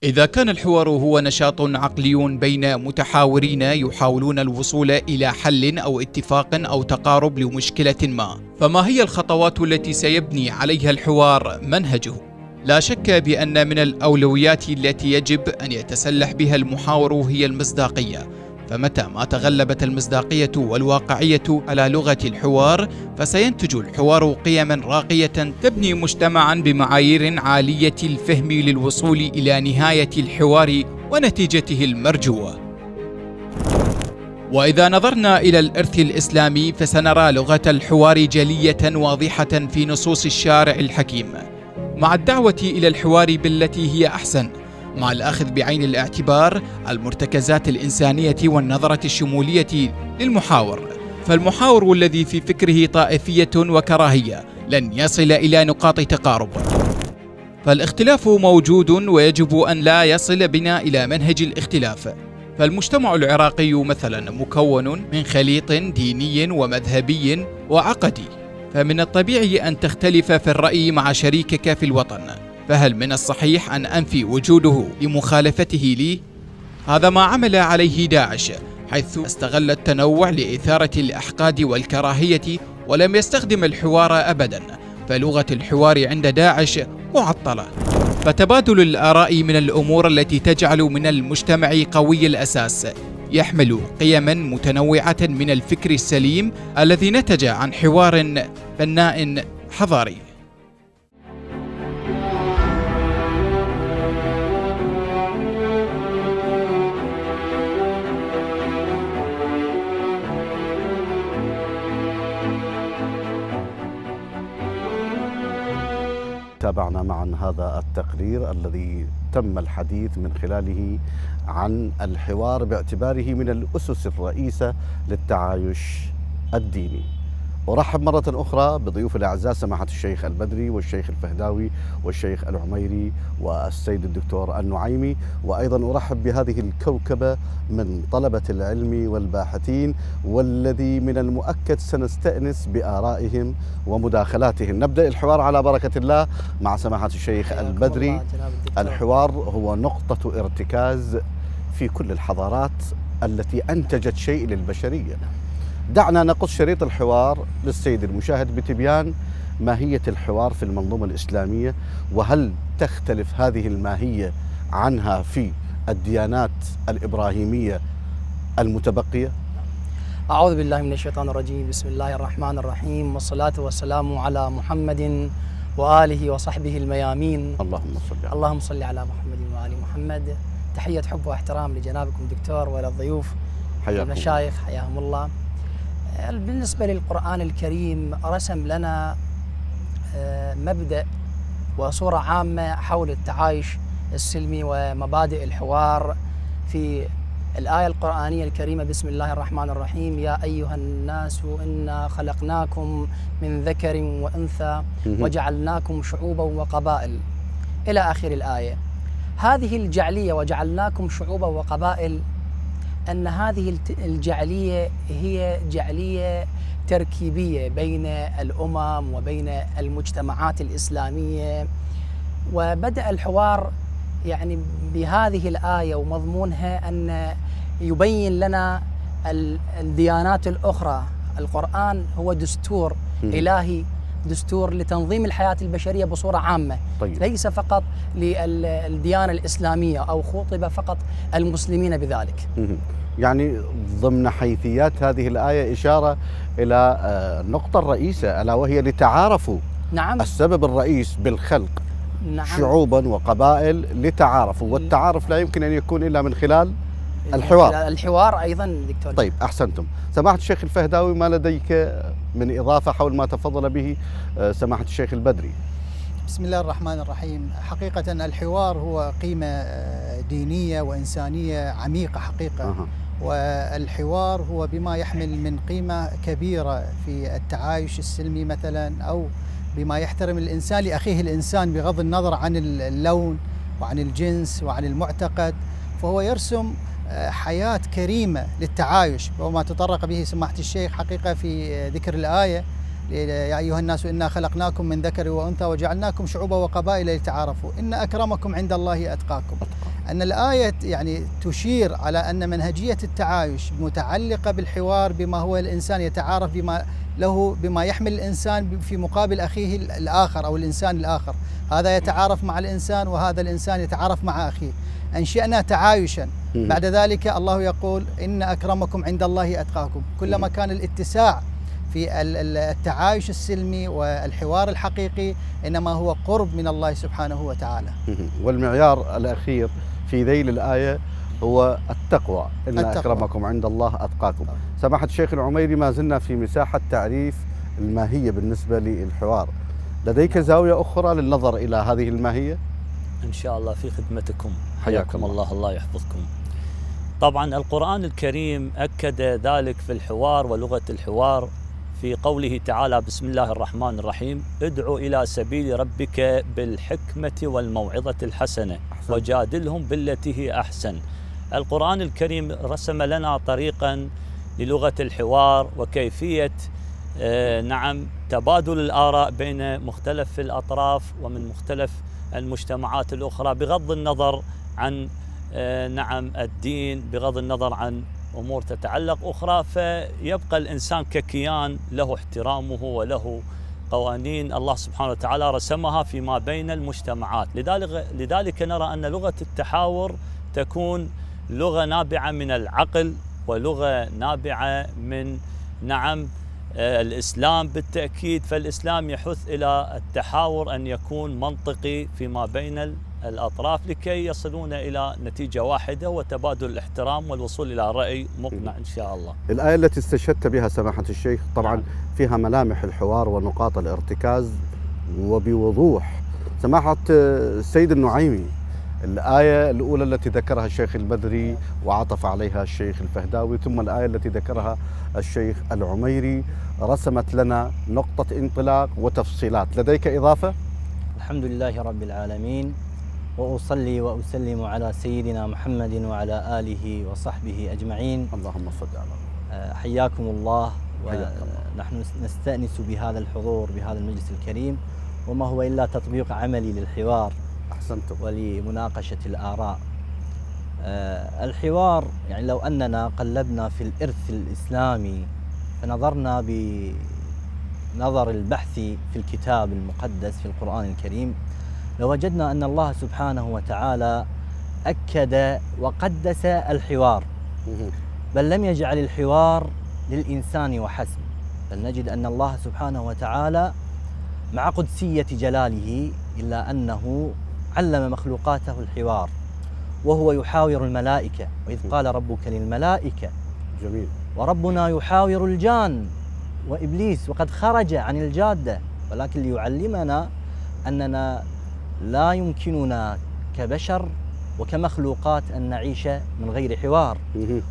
إذا كان الحوار هو نشاط عقلي بين متحاورين يحاولون الوصول إلى حل أو اتفاق أو تقارب لمشكلة ما، فما هي الخطوات التي سيبني عليها الحوار منهجه؟ لا شك بأن من الأولويات التي يجب أن يتسلح بها المحاور هي المصداقية، فمتى ما تغلبت المصداقية والواقعية على لغة الحوار فسينتج الحوار قيما راقية تبني مجتمعا بمعايير عالية الفهم للوصول إلى نهاية الحوار ونتيجته المرجوة. وإذا نظرنا إلى الإرث الإسلامي فسنرى لغة الحوار جلية واضحة في نصوص الشارع الحكيم، مع الدعوة إلى الحوار بالتي هي أحسن، مع الأخذ بعين الاعتبار المرتكزات الإنسانية والنظرة الشمولية للمحاور، فالمحاور الذي في فكره طائفية وكراهية لن يصل إلى نقاط تقارب. فالاختلاف موجود ويجب أن لا يصل بنا إلى منهج الاختلاف. فالمجتمع العراقي مثلا مكون من خليط ديني ومذهبي وعقدي، فمن الطبيعي أن تختلف في الرأي مع شريكك في الوطن، فهل من الصحيح أن أنفي وجوده لمخالفته لي؟ هذا ما عمل عليه داعش، حيث استغل التنوع لإثارة الأحقاد والكراهية ولم يستخدم الحوار أبدا، فلغة الحوار عند داعش معطلة. فتبادل الآراء من الأمور التي تجعل من المجتمع قوي الأساس، يحمل قيما متنوعة من الفكر السليم الذي نتج عن حوار بناء حضاري. تابعنا معا هذا التقرير الذي تم الحديث من خلاله عن الحوار باعتباره من الأسس الرئيسة للتعايش الديني. أرحب مرة أخرى بضيوف الأعزاء سماحة الشيخ البدري والشيخ الفهداوي والشيخ العميري والسيد الدكتور النعيمي، وأيضا أرحب بهذه الكوكبة من طلبة العلم والباحثين والذي من المؤكد سنستأنس بآرائهم ومداخلاتهم. نبدأ الحوار على بركة الله مع سماحة الشيخ البدري. الحوار هو نقطة ارتكاز في كل الحضارات التي أنتجت شيء للبشرية. دعنا نقص شريط الحوار للسيد المشاهد بتبيان ماهية الحوار في المنظومة الإسلامية، وهل تختلف هذه الماهية عنها في الديانات الإبراهيمية المتبقية؟ أعوذ بالله من الشيطان الرجيم. بسم الله الرحمن الرحيم، والصلاة والسلام على محمد وآله وصحبه الميامين. اللهم صل على محمد وآل محمد. تحية حب واحترام لجنابكم دكتور وللضيوف والمشايخ حياهم الله. بالنسبة للقرآن الكريم رسم لنا مبدأ وصورة عامة حول التعايش السلمي ومبادئ الحوار في الآية القرآنية الكريمة. بسم الله الرحمن الرحيم: يا أيها الناس إنا خلقناكم من ذكر وأنثى وجعلناكم شعوبا وقبائل إلى آخر الآية. هذه الجعلية وجعلناكم شعوبا وقبائل، أن هذه الجعلية هي جعلية تركيبية بين الأمم وبين المجتمعات الإسلامية. وبدأ الحوار يعني بهذه الآية ومضمونها أن يبين لنا الديانات الأخرى. القرآن هو دستور إلهي، دستور لتنظيم الحياة البشرية بصورة عامة. ليس فقط للديانة الإسلامية أو خاطب فقط المسلمين بذلك. يعني ضمن حيثيات هذه الآية إشارة إلى النقطة الرئيسة، ألا وهي لتعارفوا. نعم. السبب الرئيس بالخلق نعم. شعوبا وقبائل لتعارفوا، والتعارف لا يمكن أن يكون إلا من خلال الحوار. الحوار أيضا دكتور. طيب أحسنتم. سماحة الشيخ الفهداوي، ما لديك من إضافة حول ما تفضل به سماحة الشيخ البدري؟ بسم الله الرحمن الرحيم. حقيقة الحوار هو قيمة دينية وإنسانية عميقة حقيقة. والحوار هو بما يحمل من قيمة كبيرة في التعايش السلمي مثلا، أو بما يحترم الإنسان لأخيه الإنسان بغض النظر عن اللون وعن الجنس وعن المعتقد. فهو يرسم حياة كريمة للتعايش، وما تطرق به سماحة الشيخ حقيقة في ذكر الآية يا أيها الناس إنا خلقناكم من ذكر وأنثى وجعلناكم شعوبا وقبائل لتعارفوا إن أكرمكم عند الله أتقاكم. أن الآية يعني تشير على أن منهجية التعايش متعلقة بالحوار بما هو الإنسان يتعارف بما يحمل الإنسان في مقابل أخيه الآخر أو الإنسان الآخر، هذا يتعارف مع الإنسان وهذا الإنسان يتعارف مع أخيه، أنشأنا تعايشا. بعد ذلك الله يقول إن أكرمكم عند الله أتقاكم. كلما كان الاتساع في التعايش السلمي والحوار الحقيقي إنما هو قرب من الله سبحانه وتعالى. والمعيار الأخير في ذيل الآية هو التقوى، إن أكرمكم عند الله أتقاكم. سماحة الشيخ العميري، ما زلنا في مساحة تعريف الماهية بالنسبة للحوار، لديك زاوية أخرى للنظر إلى هذه الماهية؟ إن شاء الله في خدمتكم. حياكم الله، الله يحفظكم. طبعا القرآن الكريم أكد ذلك في الحوار ولغة الحوار في قوله تعالى: بسم الله الرحمن الرحيم، ادعو إلى سبيل ربك بالحكمة والموعظة الحسنة وجادلهم بالتي هي أحسن. القرآن الكريم رسم لنا طريقا للغة الحوار وكيفية تبادل الآراء بين مختلف الأطراف ومن مختلف المجتمعات الأخرى، بغض النظر عن الدين، بغض النظر عن أمور تتعلق أخرى، فيبقى الإنسان ككيان له احترامه وله قوانين الله سبحانه وتعالى رسمها فيما بين المجتمعات. لذلك نرى أن لغة التحاور تكون لغة نابعة من العقل ولغة نابعة من الإسلام بالتأكيد. فالإسلام يحث إلى التحاور أن يكون منطقي فيما بين الأطراف لكي يصلون إلى نتيجة واحدة وتبادل الاحترام والوصول إلى رأي مقنع إن شاء الله. الآية التي استشهدت بها سماحة الشيخ طبعا فيها ملامح الحوار ونقاط الارتكاز وبوضوح. سماحة السيد النعيمي، الآية الأولى التي ذكرها الشيخ البدري وعطف عليها الشيخ الفهداوي، ثم الآية التي ذكرها الشيخ العميري، رسمت لنا نقطة انطلاق وتفصيلات. لديك إضافة؟ الحمد لله رب العالمين، وأصلي وأسلم على سيدنا محمد وعلى آله وصحبه أجمعين. اللهم صل على. حياكم الله، ونحن نستأنس بهذا الحضور بهذا المجلس الكريم، وما هو إلا تطبيق عملي للحوار. أحسنتم. ولمناقشة الآراء. الحوار يعني لو أننا قلبنا في الإرث الإسلامي فنظرنا بنظر البحث في الكتاب المقدس في القرآن الكريم، لوجدنا أن الله سبحانه وتعالى أكد وقدس الحوار، بل لم يجعل الحوار للإنسان وحسب، بل نجد أن الله سبحانه وتعالى مع قدسية جلاله إلا أنه علم مخلوقاته الحوار، وهو يحاور الملائكة، وإذ قال ربك للملائكة. جميل. وربنا يحاور الجان وإبليس وقد خرج عن الجادة، ولكن ليعلمنا أننا لا يمكننا كبشر وكمخلوقات أن نعيش من غير حوار،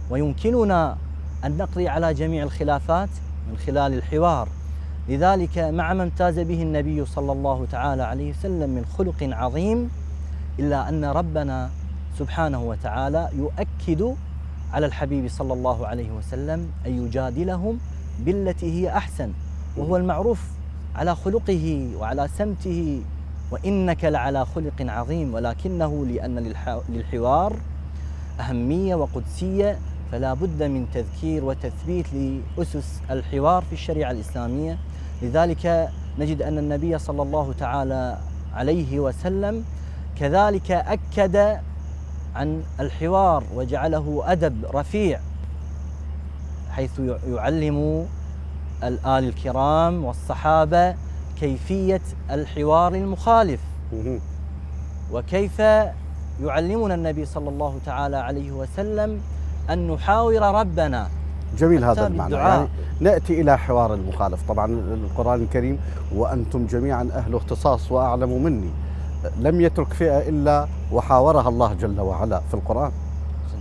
ويمكننا أن نقضي على جميع الخلافات من خلال الحوار. لذلك مع ما امتاز به النبي صلى الله تعالى عليه وسلم من خلق عظيم، إلا أن ربنا سبحانه وتعالى يؤكد على الحبيب صلى الله عليه وسلم أن يجادلهم بالتي هي أحسن، وهو المعروف على خلقه وعلى سمته، وإنك لعلى خلق عظيم، ولكنه لأن للحوار أهمية وقدسية، فلا بد من تذكير وتثبيت لأسس الحوار في الشريعة الإسلامية. لذلك نجد أن النبي صلى الله تعالى عليه وسلم كذلك أكد عن الحوار وجعله أدب رفيع، حيث يعلم الآل الكرام والصحابة كيفية الحوار المخالف، وكيف يعلمنا النبي صلى الله تعالى عليه وسلم أن نحاور ربنا. جميل هذا المعنى. يعني نأتي إلى حوار المخالف. طبعا القرآن الكريم وأنتم جميعا أهل اختصاص وأعلم مني، لم يترك فئة إلا وحاورها الله جل وعلا في القرآن.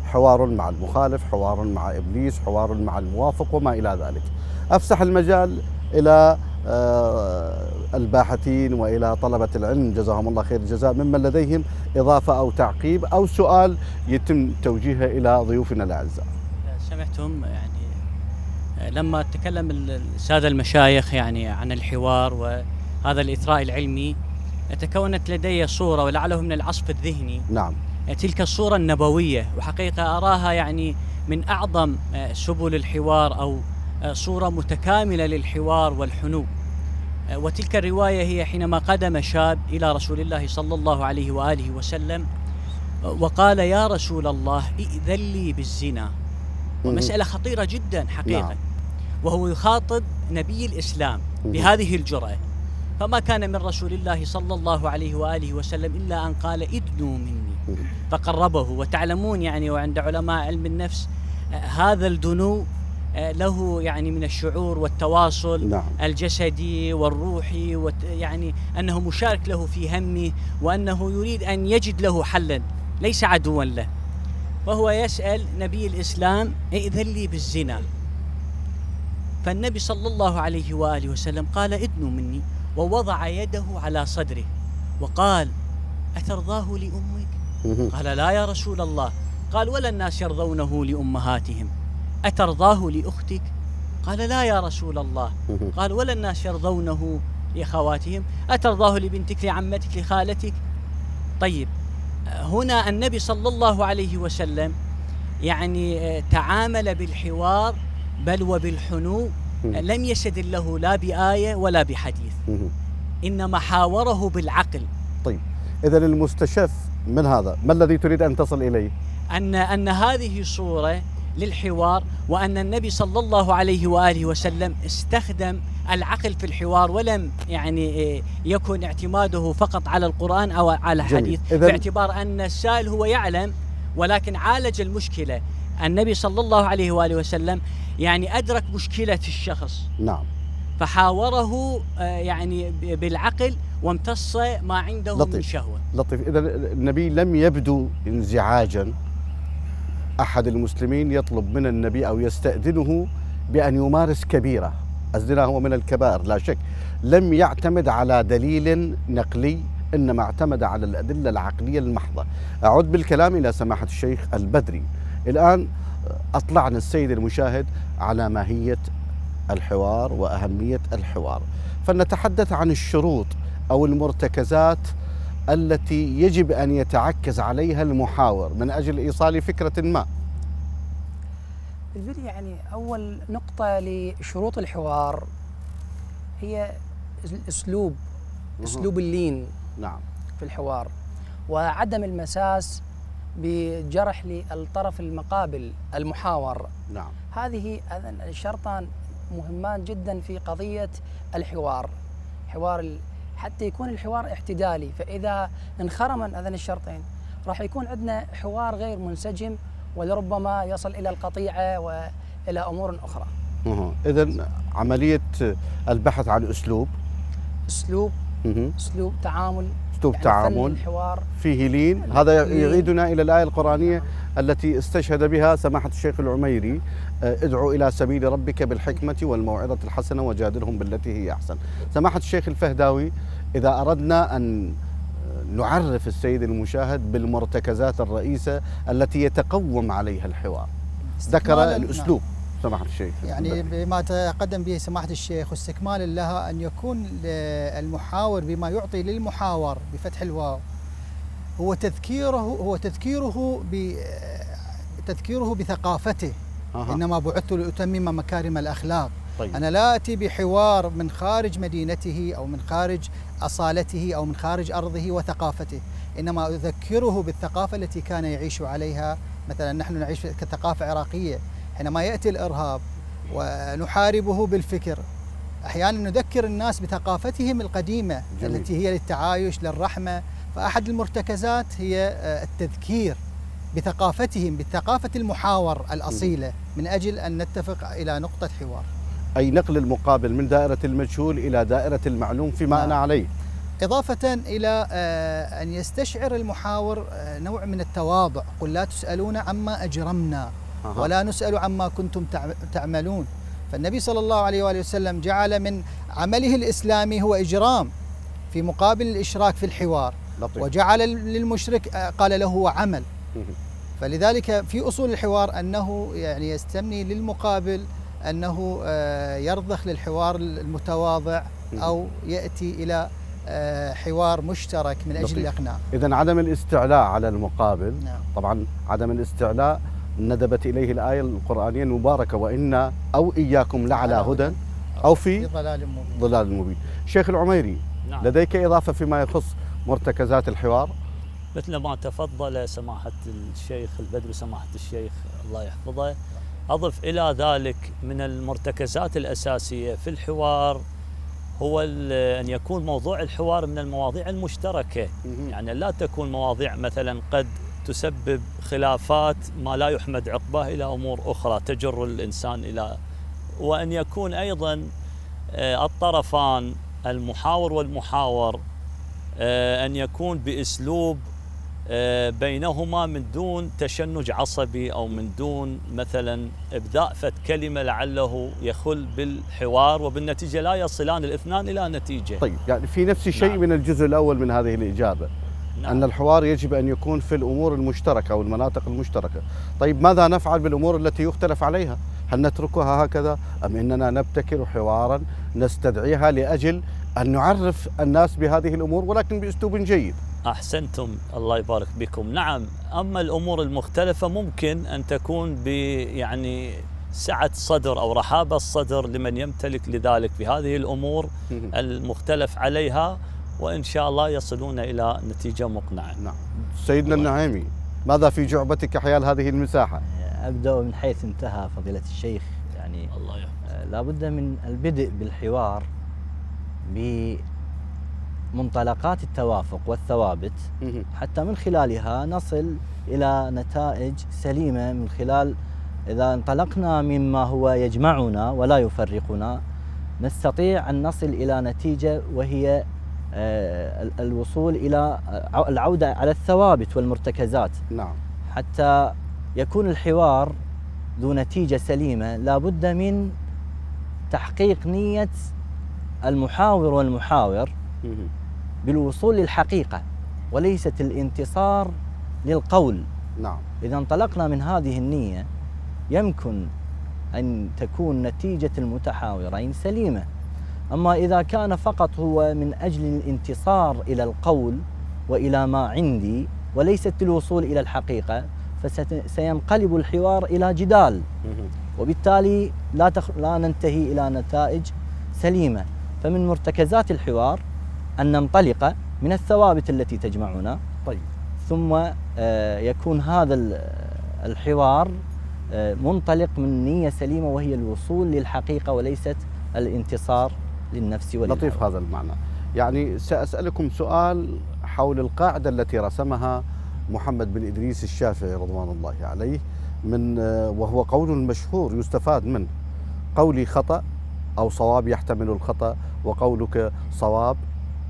حوار مع المخالف، حوار مع إبليس، حوار مع الموافق وما إلى ذلك. أفسح المجال إلى الباحثين وإلى طلبة العلم جزاهم الله خير الجزاء، ممن لديهم إضافة أو تعقيب أو سؤال يتم توجيهه إلى ضيوفنا الأعزاء. سمعتم يعني لما تكلم السادة المشايخ يعني عن الحوار وهذا الإثراء العلمي، تكونت لدي صورة ولعله من العصف الذهني. نعم. تلك الصورة النبوية، وحقيقة أراها يعني من أعظم سبل الحوار أو صورة متكاملة للحوار والحنو. وتلك الرواية هي حينما قدم شاب إلى رسول الله صلى الله عليه وآله وسلم وقال: يا رسول الله ائذن لي بالزنا. ومسألة خطيرة جدا حقيقة. نعم. وهو يخاطب نبي الإسلام بهذه الجرأة، فما كان من رسول الله صلى الله عليه وآله وسلم إلا أن قال: ادنوا مني، فقربه. وتعلمون يعني وعند علماء علم النفس هذا الدنو له يعني من الشعور والتواصل. نعم. الجسدي والروحي، يعني أنه مشارك له في همه، وأنه يريد أن يجد له حلا ليس عدوا له. وهو يسأل نبي الإسلام: ائذن لي بالزنا. فالنبي صلى الله عليه وآله وسلم قال: ادنوا مني، ووضع يده على صدره وقال: أترضاه لأمك؟ قال: لا يا رسول الله. قال: ولا الناس يرضونه لأمهاتهم. أترضاه لأختك؟ قال: لا يا رسول الله. قال: ولا الناس يرضونه لأخواتهم. أترضاه لبنتك، لعمتك، لخالتك؟ طيب، هنا النبي صلى الله عليه وسلم يعني تعامل بالحوار بل وبالحنو، لم يستدل له لا بآية ولا بحديث، إنما حاوره بالعقل. طيب، إذا المستشف من هذا ما الذي تريد أن تصل إليه؟ أن هذه صورة للحوار، وأن النبي صلى الله عليه وآله وسلم استخدم العقل في الحوار، ولم يعني يكن اعتماده فقط على القرآن أو على الحديث، باعتبار أن السائل هو يعلم ولكن عالج المشكلة. النبي صلى الله عليه وآله وسلم يعني أدرك مشكلة الشخص. نعم. فحاوره يعني بالعقل، وامتص ما عنده من شهوة. لطيف. إذا النبي لم يبدو انزعاجا أحد المسلمين يطلب من النبي أو يستأذنه بأن يمارس كبيرة. الزنا هو من الكبائر لا شك. لم يعتمد على دليل نقلي، إنما اعتمد على الأدلة العقلية المحضة. أعود بالكلام إلى سماحة الشيخ البدري. الآن أطلعنا السيد المشاهد على ماهية الحوار وأهمية الحوار، فلنتحدث عن الشروط أو المرتكزات التي يجب أن يتعكز عليها المحاور من أجل إيصال فكرة ما. بالفعل يعني أول نقطة لشروط الحوار هي الأسلوب، أسلوب اللين. نعم. في الحوار، وعدم المساس بجرح للطرف المقابل المحاور. نعم. هذه الشرطان مهمان جدا في قضية الحوار. حتى يكون الحوار اعتدالي، فإذا انخرم هذين الشرطين راح يكون عندنا حوار غير منسجم، ولربما يصل إلى القطيعة وإلى أمور أخرى. إذن عملية البحث عن أسلوب تعامل، يعني تعامل الحوار فيه لين. هذا يعيدنا إلى الآية القرآنية التي استشهد بها سماحة الشيخ العميري: ادعو إلى سبيل ربك بالحكمة والموعظة الحسنة وجادلهم بالتي هي أحسن. سماحة الشيخ الفهداوي، إذا أردنا أن نعرف السيد المشاهد بالمرتكزات الرئيسة التي يتقوم عليها الحوار، ذكر الأسلوب. سماحة الشيخ يعني بما تقدم به سماحة الشيخ، واستكمالا لها أن يكون المحاور بما يعطي للمحاور بفتح الواو هو تذكيره بثقافته. إنما بعثت لأتمم مكارم الأخلاق. طيب. أنا لا أتي بحوار من خارج مدينته أو من خارج أصالته أو من خارج أرضه وثقافته، إنما أذكره بالثقافة التي كان يعيش عليها. مثلا نحن نعيش كثقافة عراقية، حينما يأتي الإرهاب ونحاربه بالفكر، أحيانا نذكر الناس بثقافتهم القديمة. جميل. التي هي للتعايش، للرحمة. فأحد المرتكزات هي التذكير بثقافتهم، بثقافة المحاور الأصيلة، من أجل أن نتفق إلى نقطة حوار، أي نقل المقابل من دائرة المجهول إلى دائرة المعلوم فيما أنا عليه، إضافة إلى أن يستشعر المحاور نوع من التواضع. قل لا تسألون عما أجرمنا ولا نسأل عما كنتم تعملون. فالنبي صلى الله عليه وآله وسلم جعل من عمله الإسلامي هو إجرام في مقابل الإشراك في الحوار. لطيف. وجعل للمشرك قال له هو عمل. فلذلك في أصول الحوار أنه يعني يستمني للمقابل أنه يرضخ للحوار المتواضع أو يأتي إلى حوار مشترك من أجل الإقناع. إذن عدم الاستعلاء على المقابل. نعم. طبعا عدم الاستعلاء ندبت إليه الآية القرآنية المباركة: وإنا أو إياكم لعلى هدى أو في ضلال مبين. شيخ العميري، نعم. لديك إضافة فيما يخص مرتكزات الحوار؟ مثل ما تفضل سماحة الشيخ البدر وسماحة الشيخ الله يحفظه، أضف إلى ذلك من المرتكزات الأساسية في الحوار هو أن يكون موضوع الحوار من المواضيع المشتركة، يعني لا تكون مواضيع مثلا قد تسبب خلافات ما لا يحمد عقباه إلى أمور أخرى تجر الإنسان إلى، وأن يكون أيضا الطرفان المحاور والمحاور أن يكون بأسلوب بينهما من دون تشنج عصبي أو من دون مثلا إبداء فت كلمة لعله يخل بالحوار، وبالنتيجة لا يصلان الاثنان إلى نتيجة. طيب، يعني في نفس الشيء نعم. من الجزء الأول من هذه الإجابة، نعم. أن الحوار يجب أن يكون في الأمور المشتركة أو المناطق المشتركة. طيب، ماذا نفعل بالأمور التي يختلف عليها؟ هل نتركها هكذا أم إننا نبتكر حوارا نستدعيها لأجل أن نعرف الناس بهذه الأمور ولكن بأسلوب جيد؟ أحسنتم، الله يبارك بكم. نعم، أما الأمور المختلفة ممكن أن تكون يعني سعة صدر أو رحابة الصدر لمن يمتلك لذلك بهذه الأمور المختلف عليها، وإن شاء الله يصلون إلى نتيجة مقنعة. نعم. سيدنا النعيمي، ماذا في جعبتك حيال هذه المساحة؟ أبدأ من حيث انتهى فضيلة الشيخ، يعني الله يحفظ. لابد من البدء بالحوار بمنطلقات التوافق والثوابت حتى من خلالها نصل إلى نتائج سليمة. من خلال إذا انطلقنا مما هو يجمعنا ولا يفرقنا نستطيع أن نصل إلى نتيجة، وهي الوصول إلى العودة على الثوابت والمرتكزات. نعم. حتى يكون الحوار ذو نتيجة سليمة لابد من تحقيق نية المحاور والمحاور بالوصول للحقيقة وليست الانتصار للقول. نعم. إذا انطلقنا من هذه النية يمكن أن تكون نتيجة المتحاورين سليمة. أما إذا كان فقط هو من أجل الانتصار إلى القول وإلى ما عندي وليست الوصول إلى الحقيقة فسينقلب الحوار إلى جدال، وبالتالي لا ننتهي إلى نتائج سليمة. فمن مرتكزات الحوار أن ننطلق من الثوابت التي تجمعنا. طيب. ثم يكون هذا الحوار منطلق من نية سليمة وهي الوصول للحقيقة وليست الانتصار للنفس والهوى. لطيف هذا المعنى. يعني سأسألكم سؤال حول القاعدة التي رسمها محمد بن إدريس الشافعي رضوان الله عليه، وهو قول مشهور يستفاد منه: قولي خطأ أو صواب يحتمل الخطأ، وقولك صواب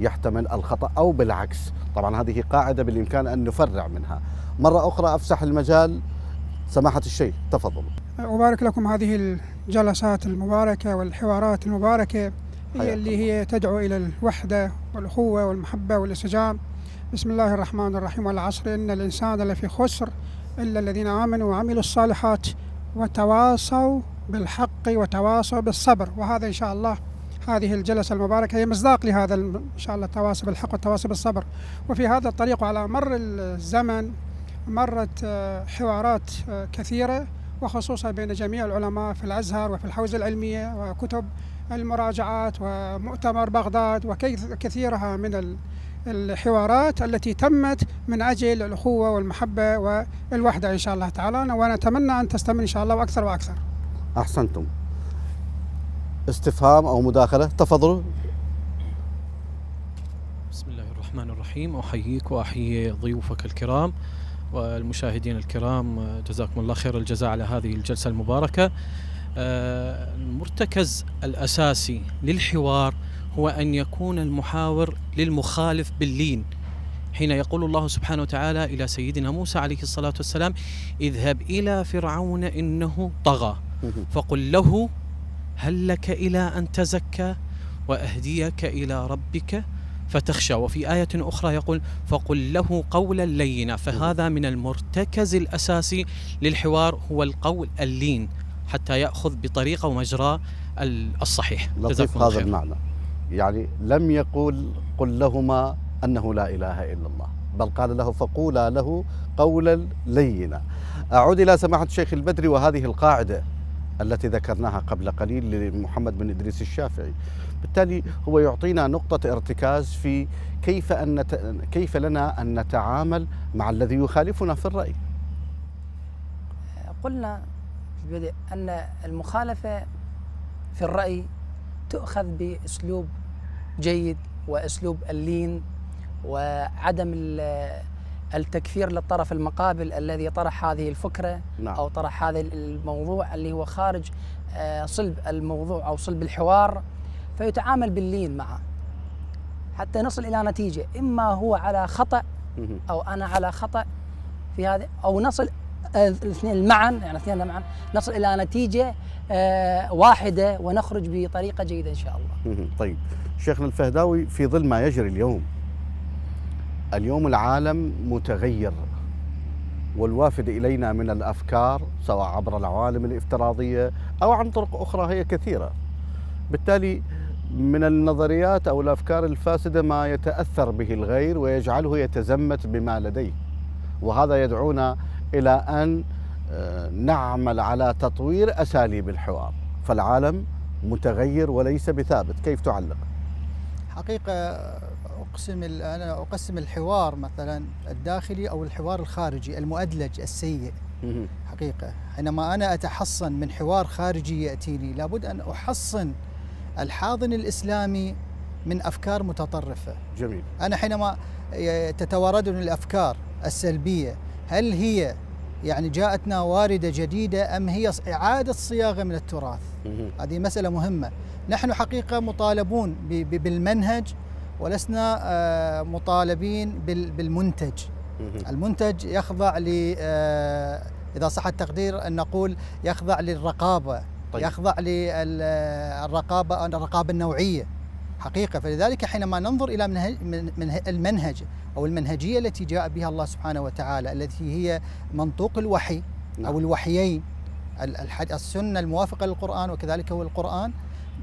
يحتمل الخطأ أو بالعكس. طبعا هذه قاعدة بالإمكان أن نفرع منها. مرة أخرى أفسح المجال سماحة الشيخ، تفضل. أبارك لكم. هذه الجلسات المباركة والحوارات المباركة هي اللي هي تدعو إلى الوحدة والأخوة والمحبة والانسجام. بسم الله الرحمن الرحيم: والعصر إن الإنسان لفي خسر إلا الذين آمنوا وعملوا الصالحات وتواصوا بالحق وتواصوا بالصبر. وهذا إن شاء الله هذه الجلسة المباركة هي مصداق لهذا إن شاء الله التواصي بالحق والتواصي بالصبر. وفي هذا الطريق على مر الزمن مرت حوارات كثيرة، وخصوصا بين جميع العلماء في الأزهر وفي الحوزة العلمية وكتب المراجعات ومؤتمر بغداد وكثيرها من الحوارات التي تمت من أجل الأخوة والمحبة والوحدة إن شاء الله تعالى، ونتمنى أن تستمر إن شاء الله وأكثر وأكثر. أحسنتم. استفهام أو مداخلة، تفضلوا. بسم الله الرحمن الرحيم. أحييك وأحيي ضيوفك الكرام والمشاهدين الكرام، جزاكم الله خير الجزاء على هذه الجلسة المباركة. المرتكز الأساسي للحوار هو أن يكون المحاور للمخالف باللين، حين يقول الله سبحانه وتعالى إلى سيدنا موسى عليه الصلاة والسلام: اذهب إلى فرعون إنه طغى فقل له هل لك إلى أن تزكى وأهديك إلى ربك فتخشى. وفي آية أخرى يقول: فقل له قولا لينا. فهذا من المرتكز الأساسي للحوار هو القول اللين، حتى يأخذ بطريقة ومجراه الصحيح. لطيف هذا المعنى، يعني لم يقل قل لهما أنه لا إله إلا الله، بل قال له فقولا له قولا لينا. أعود إلى سماحة الشيخ البدري وهذه القاعدة التي ذكرناها قبل قليل لمحمد بن إدريس الشافعي، بالتالي هو يعطينا نقطة ارتكاز في كيف لنا أن نتعامل مع الذي يخالفنا في الرأي. قلنا في البدء أن المخالفة في الرأي تؤخذ بأسلوب جيد وأسلوب اللين وعدم التكفير للطرف المقابل الذي طرح هذه الفكرة. نعم. أو طرح هذا الموضوع اللي هو خارج صلب الموضوع أو صلب الحوار، فيتعامل باللين معه حتى نصل إلى نتيجة، إما هو على خطأ أو أنا على خطأ في هذا، أو نصل الاثنين معا، يعني الاثنين معا نصل إلى نتيجة واحدة ونخرج بطريقة جيدة إن شاء الله. طيب شيخنا الفهداوي، في ظل ما يجري اليوم العالم متغير، والوافد إلينا من الأفكار سواء عبر العوالم الافتراضية أو عن طرق أخرى هي كثيرة، بالتالي من النظريات أو الأفكار الفاسدة ما يتأثر به الغير ويجعله يتزمت بما لديه، وهذا يدعونا إلى أن نعمل على تطوير أساليب الحوار، فالعالم متغير وليس بثابت. كيف تعلق؟ حقيقة أنا أقسم الحوار مثلا الداخلي أو الحوار الخارجي المؤدلج السيء. حقيقة حينما أنا أتحصن من حوار خارجي يأتيني لابد أن أحصن الحاضن الإسلامي من أفكار متطرفة. جميل. أنا حينما تتواردني الأفكار السلبية، هل هي يعني جاءتنا واردة جديدة أم هي إعادة صياغة من التراث؟ هذه مسألة مهمة. نحن حقيقة مطالبون بالمنهج ولسنا مطالبين بالمنتج. المنتج يخضع إذا صح التقدير أن نقول يخضع للرقابة. طيب. يخضع للرقابة النوعية حقيقة. فلذلك حينما ننظر إلى المنهج أو المنهجية التي جاء بها الله سبحانه وتعالى التي هي منطوق الوحي أو الوحيين، السنة الموافقة للقرآن وكذلك هو القرآن،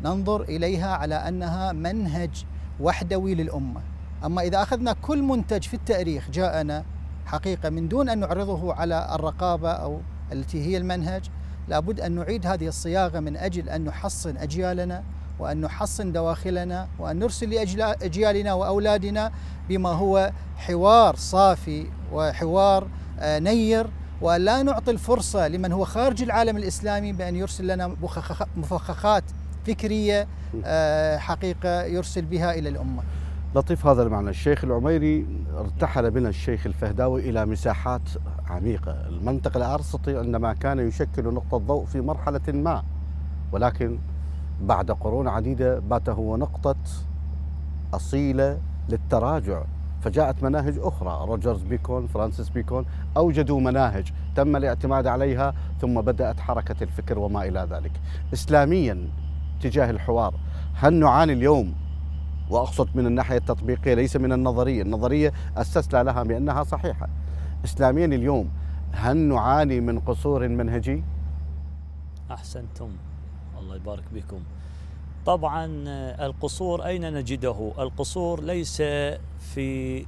ننظر إليها على أنها منهج وحدوي للأمة. أما إذا أخذنا كل منتج في التاريخ جاءنا حقيقة من دون أن نعرضه على الرقابة أو التي هي المنهج، لابد أن نعيد هذه الصياغة من أجل أن نحصن أجيالنا وأن نحصن دواخلنا وأن نرسل لأجيالنا وأولادنا بما هو حوار صافي وحوار نير، وأن لا نعطي الفرصة لمن هو خارج العالم الإسلامي بأن يرسل لنا مفخخات فكرية حقيقة يرسل بها إلى الأمة. لطيف هذا المعنى. الشيخ العميري ارتحل بنا الشيخ الفهداوي إلى مساحات عميقة. المنطق الأرسطي عندما كان يشكل نقطة ضوء في مرحلة ما، ولكن بعد قرون عديدة بات هو نقطة أصيلة للتراجع، فجاءت مناهج أخرى. روجرز بيكون، فرانسيس بيكون أوجدوا مناهج تم الاعتماد عليها، ثم بدأت حركة الفكر وما إلى ذلك. إسلاميا تجاه الحوار، هل نعاني اليوم، وأقصد من الناحية التطبيقية ليس من النظرية، النظرية أسسنا لها بأنها صحيحة، إسلاميا اليوم هل نعاني من قصور منهجي؟ أحسنتم، الله يبارك بكم. طبعا القصور أين نجده؟ القصور ليس في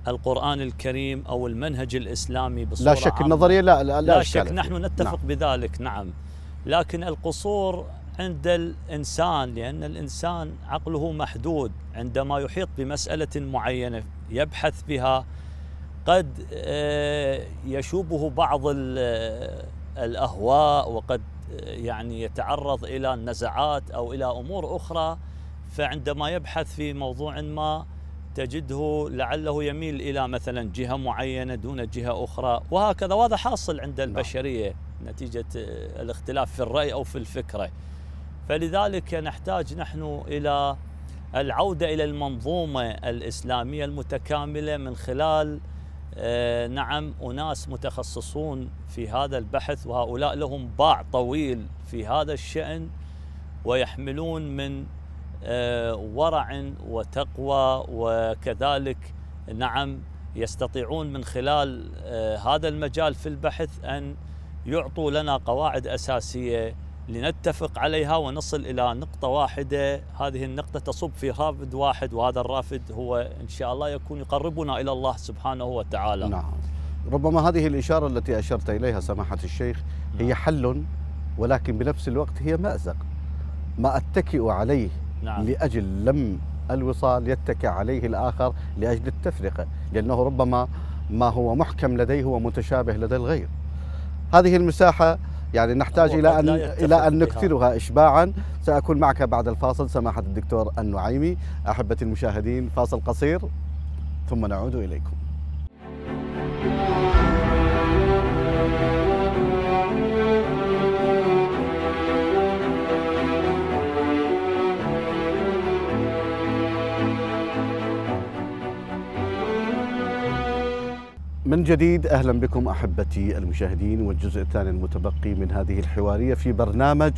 القرآن الكريم أو المنهج الإسلامي بصورة لا شك. النظرية لا شك، نحن نتفق بذلك. نعم، لكن القصور عند الإنسان، لأن الإنسان عقله محدود. عندما يحيط بمسألة معينة يبحث بها، قد يشوبه بعض الأهواء، وقد يعني يتعرض إلى النزعات أو إلى أمور أخرى، فعندما يبحث في موضوع ما تجده لعله يميل إلى مثلا جهة معينة دون جهة أخرى، وهكذا. وهذا حاصل عند البشرية نتيجة الاختلاف في الرأي أو في الفكرة. فلذلك نحتاج نحن إلى العودة إلى المنظومة الإسلامية المتكاملة من خلال نعم أناس متخصصون في هذا البحث، وهؤلاء لهم باع طويل في هذا الشأن، ويحملون من ورع وتقوى، وكذلك نعم يستطيعون من خلال هذا المجال في البحث أن يعطوا لنا قواعد أساسية لنتفق عليها ونصل إلى نقطة واحدة. هذه النقطة تصب في رافد واحد، وهذا الرافد هو إن شاء الله يكون يقربنا إلى الله سبحانه وتعالى. نعم. ربما هذه الإشارة التي أشرت إليها سماحة الشيخ هي حل، ولكن بنفس الوقت هي مأزق. ما أتكئ عليه لأجل لم الوصال يتكئ عليه الآخر لأجل التفرقة، لأنه ربما ما هو محكم لديه هو متشابه لدى الغير. هذه المساحة يعني نحتاج إلى أن نكثرها إشباعا. سأكون معك بعد الفاصل سماحة الدكتور النعيمي. أحبتي المشاهدين، فاصل قصير ثم نعود إليكم. من جديد أهلا بكم أحبتي المشاهدين، والجزء الثاني المتبقي من هذه الحوارية في برنامج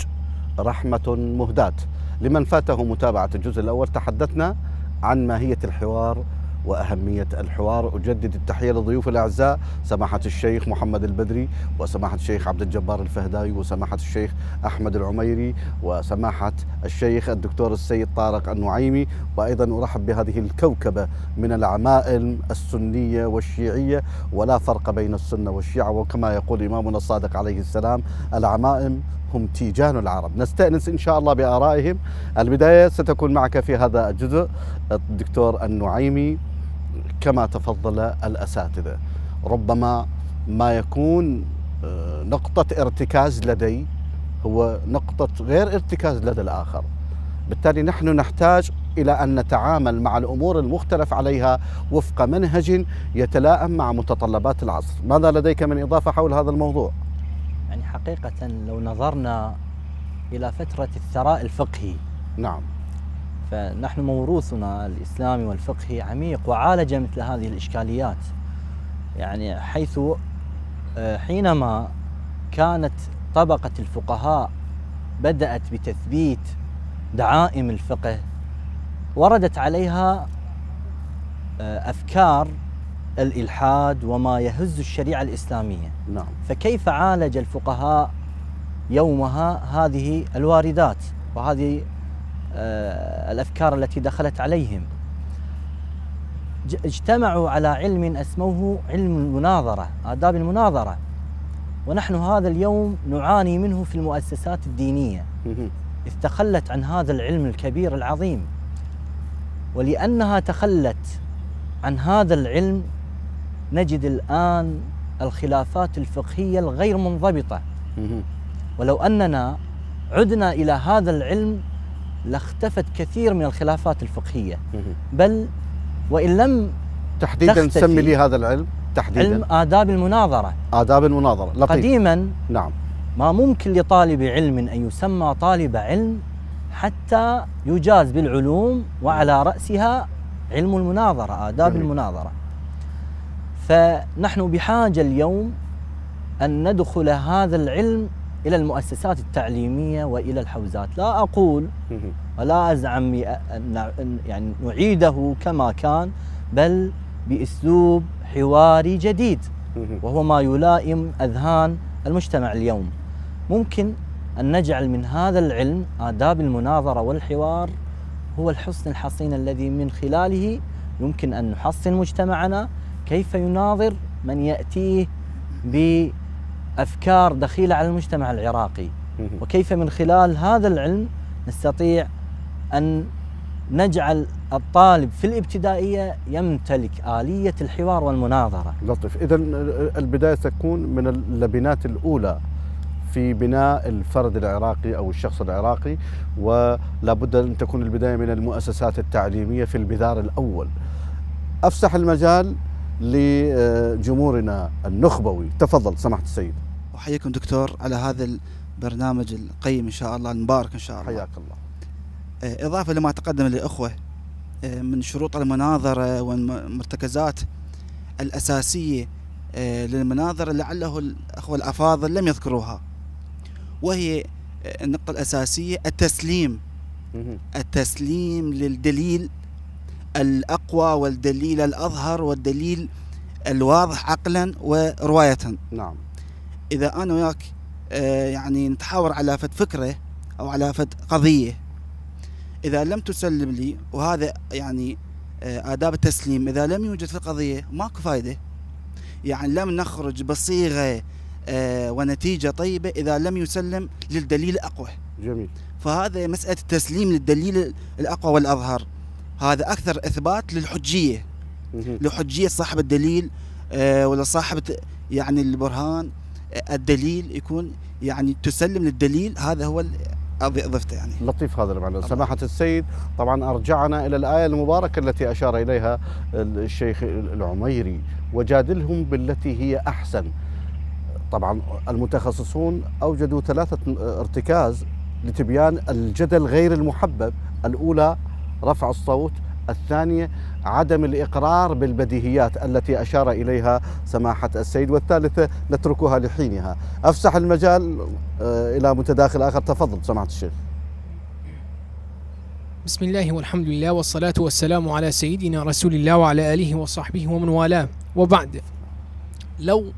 رحمة مهداة. لمن فاته متابعة الجزء الأول تحدثنا عن ماهية الحوار وأهمية الحوار. أجدد التحية لضيوف الأعزاء سماحة الشيخ محمد البدري، وسماحة الشيخ عبد الجبار الفهداوي، وسماحة الشيخ أحمد العميري، وسماحة الشيخ الدكتور السيد طارق النعيمي. وأيضا أرحب بهذه الكوكبة من العمائم السنية والشيعية، ولا فرق بين السنة والشيعة، وكما يقول إمامنا الصادق عليه السلام: العمائم هم تيجان العرب. نستأنس إن شاء الله بآرائهم. البداية ستكون معك في هذا الجزء الدكتور النعيمي. كما تفضل الأساتذة، ربما ما يكون نقطة ارتكاز لدي هو نقطة غير ارتكاز لدى الآخر، بالتالي نحن نحتاج إلى أن نتعامل مع الأمور المختلف عليها وفق منهج يتلائم مع متطلبات العصر. ماذا لديك من إضافة حول هذا الموضوع؟ يعني حقيقة لو نظرنا إلى فترة الثراء الفقهي، نعم، فنحن موروثنا الإسلامي والفقهي عميق وعالج مثل هذه الإشكاليات. يعني حيث حينما كانت طبقة الفقهاء بدأت بتثبيت دعائم الفقه، وردت عليها أفكار الإلحاد وما يهز الشريعة الإسلامية. نعم. فكيف عالج الفقهاء يومها هذه الواردات وهذه الأفكار التي دخلت عليهم؟ اجتمعوا على علم اسموه علم المناظرة، آداب المناظرة، ونحن هذا اليوم نعاني منه في المؤسسات الدينية، إذ تخلت عن هذا العلم الكبير العظيم. ولأنها تخلت عن هذا العلم نجد الآن الخلافات الفقهية الغير منضبطة. ولو أننا عدنا إلى هذا العلم لاختفت كثير من الخلافات الفقهية، بل وإن لم تحديدا سمي لي هذا العلم تحديدا. علم آداب المناظرة. آداب المناظرة، لطيف. قديما نعم، ما ممكن لطالب علم أن يسمى طالب علم حتى يجاز بالعلوم، وعلى رأسها علم المناظرة، آداب المناظرة. فنحن بحاجة اليوم أن ندخل هذا العلم إلى المؤسسات التعليمية وإلى الحوزات. لا أقول ولا أزعم أن يعني نعيده كما كان، بل بأسلوب حواري جديد، وهو ما يلائم أذهان المجتمع اليوم. ممكن أن نجعل من هذا العلم آداب المناظرة والحوار هو الحصن الحصين الذي من خلاله يمكن أن نحصن مجتمعنا كيف يناظر من يأتيه بأفكار دخيلة على المجتمع العراقي، وكيف من خلال هذا العلم نستطيع أن نجعل الطالب في الابتدائية يمتلك آلية الحوار والمناظرة. لطيف. إذن البداية تكون من اللبنات الأولى في بناء الفرد العراقي أو الشخص العراقي، ولا بد أن تكون البداية من المؤسسات التعليمية في البذار الأول. أفسح المجال لجمهورنا النخبوي. تفضل سماحة السيد. أحييكم دكتور على هذا البرنامج القيم إن شاء الله، المبارك إن شاء الله. حياك الله. إضافة لما تقدم الأخوة من شروط المناظرة والمرتكزات الأساسية للمناظرة لعله الأخوة الأفاضل لم يذكروها، وهي النقطة الأساسية التسليم للدليل الأقوى والدليل الأظهر والدليل الواضح عقلا ورواية. نعم. إذا أنا وياك يعني نتحاور على فكرة أو على قضية، إذا لم تسلم لي، وهذا يعني آداب التسليم، إذا لم يوجد في القضية ماكو فايدة، يعني لم نخرج بصيغة ونتيجة طيبة إذا لم يسلم للدليل الأقوى. جميل. فهذا مسألة التسليم للدليل الأقوى والأظهر، هذا أكثر إثبات للحجية، لحجية صاحب الدليل ولا صاحب يعني البرهان، الدليل يكون يعني تسلم للدليل، هذا هو أضفته. يعني لطيف هذا المعنى. سماحة السيد طبعا أرجعنا إلى الآية المباركة التي أشار إليها الشيخ العميري، وجادلهم بالتي هي أحسن. طبعا المتخصصون أوجدوا 3 ارتكاز لتبيان الجدل غير المحبب. الأولى رفع الصوت، الثانية عدم الإقرار بالبديهيات التي أشار إليها سماحة السيد، والثالثة نتركها لحينها. أفسح المجال إلى متداخل آخر. تفضل سماحة الشيخ. بسم الله والحمد لله والصلاة والسلام على سيدنا رسول الله وعلى آله وصحبه ومن والاه، وبعد. لو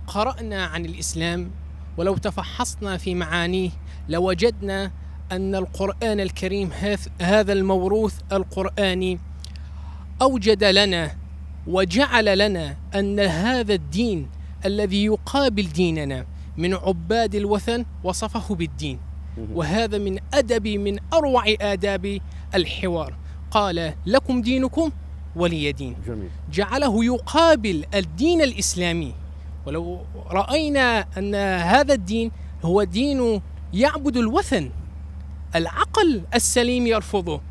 قرأنا عن الإسلام ولو تفحصنا في معانيه لوجدنا أن القرآن الكريم هذا الموروث القرآني أوجد لنا وجعل لنا أن هذا الدين الذي يقابل ديننا من عباد الوثن وصفه بالدين، وهذا من أروع آداب الحوار. قال لكم دينكم ولي دين. جميل. جعله يقابل الدين الإسلامي. ولو رأينا أن هذا الدين هو دين يعبد الوثن، العقل السليم يرفضه،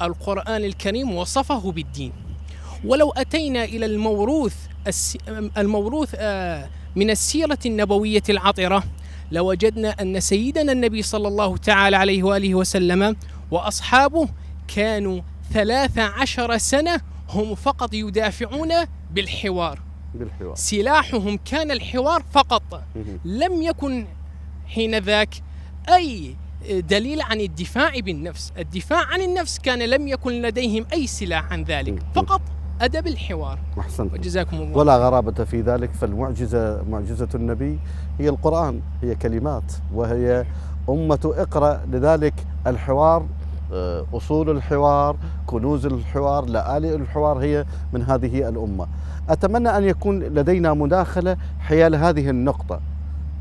القرآن الكريم وصفه بالدين. ولو أتينا إلى الموروث من السيرة النبوية العطرة لوجدنا أن سيدنا النبي صلى الله تعالى عليه وآله وسلم وأصحابه كانوا 13 سنة هم فقط يدافعون بالحوار. سلاحهم كان الحوار فقط. لم يكن حينذاك أي دليل عن الدفاع بالنفس. الدفاع عن النفس كان لم يكن لديهم أي سلاح عن ذلك، فقط أدب الحوار. أحسنت. وجزاكم الله. ولا غرابة في ذلك، فالمعجزة معجزة النبي هي القرآن، هي كلمات، وهي أمة اقرأ. لذلك الحوار، أصول الحوار، كنوز الحوار، لآلئ الحوار هي من هذه الأمة. أتمنى أن يكون لدينا مداخلة حيال هذه النقطة.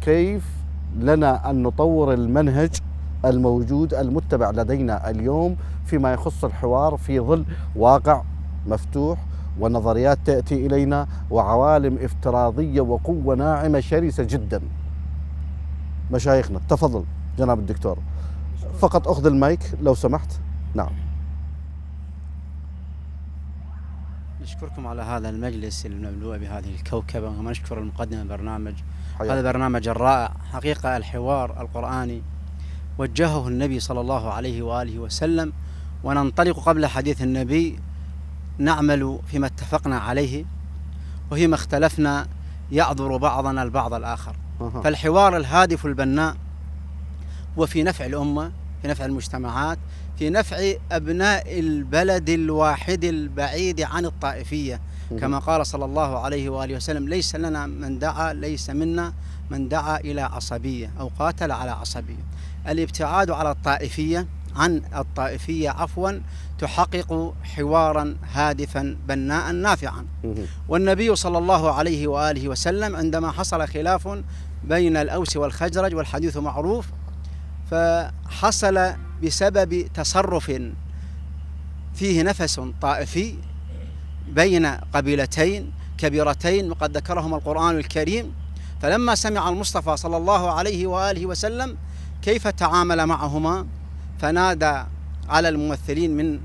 كيف لنا أن نطور المنهج الموجود المتبع لدينا اليوم فيما يخص الحوار في ظل واقع مفتوح ونظريات تأتي إلينا وعوالم افتراضية وقوة ناعمة شرسة جدا؟ مشايخنا تفضل جناب الدكتور، فقط أخذ المايك لو سمحت. نعم. نشكركم على هذا المجلس المملوء بهذه الكوكبة، ونشكر المقدم البرنامج. هذا برنامج رائع حقيقة. الحوار القرآني وجهه النبي صلى الله عليه وآله وسلم، وننطلق قبل حديث النبي نعمل فيما اتفقنا عليه، وفيما اختلفنا يعذر بعضنا البعض الآخر. فالحوار الهادف البناء هو في نفع الأمة، في نفع المجتمعات، في نفع أبناء البلد الواحد البعيد عن الطائفية، كما قال صلى الله عليه وآله وسلم: ليس لنا من دعا، ليس منا من دعا إلى عصبية أو قاتل على عصبية. الابتعاد على الطائفية عن الطائفية تحقق حوارا هادفا بناء نافعا. والنبي صلى الله عليه وآله وسلم عندما حصل خلاف بين الأوس والخزرج، والحديث معروف، فحصل بسبب تصرف فيه نفس طائفي بين قبيلتين كبيرتين وقد ذكرهما القرآن الكريم، فلما سمع المصطفى صلى الله عليه وآله وسلم كيف تعامل معهما، فنادى على الممثلين من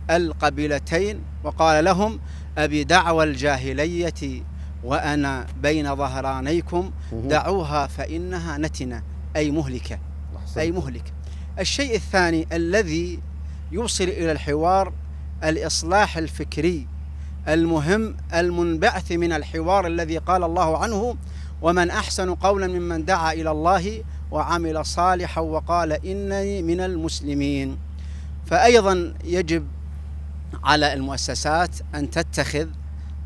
القبيلتين وقال لهم: أبي دعوى الجاهلية وأنا بين ظهرانيكم دعوها فإنها نتنة، أي مهلكة، أي مهلكة. الشيء الثاني الذي يوصل إلى الحوار الإصلاح الفكري المهم المنبعث من الحوار الذي قال الله عنه: ومن أحسن قولا ممن دعا إلى الله وعمل صالحا وقال إنني من المسلمين. فأيضا يجب على المؤسسات أن تتخذ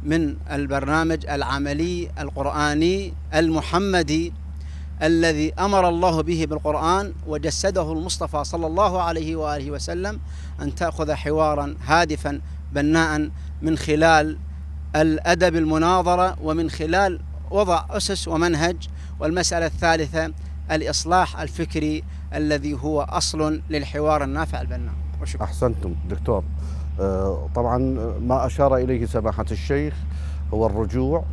من البرنامج العملي القرآني المحمدي الذي أمر الله به بالقرآن وجسده المصطفى صلى الله عليه وآله وسلم، أن تأخذ حوارا هادفا بناء من خلال الأدب المناظرة ومن خلال وضع أسس ومنهج. والمسألة الثالثة الإصلاح الفكري الذي هو أصل للحوار النافع البناء. وشكرا. أحسنتم دكتور. طبعا ما أشار إليه سماحة الشيخ هو الرجوع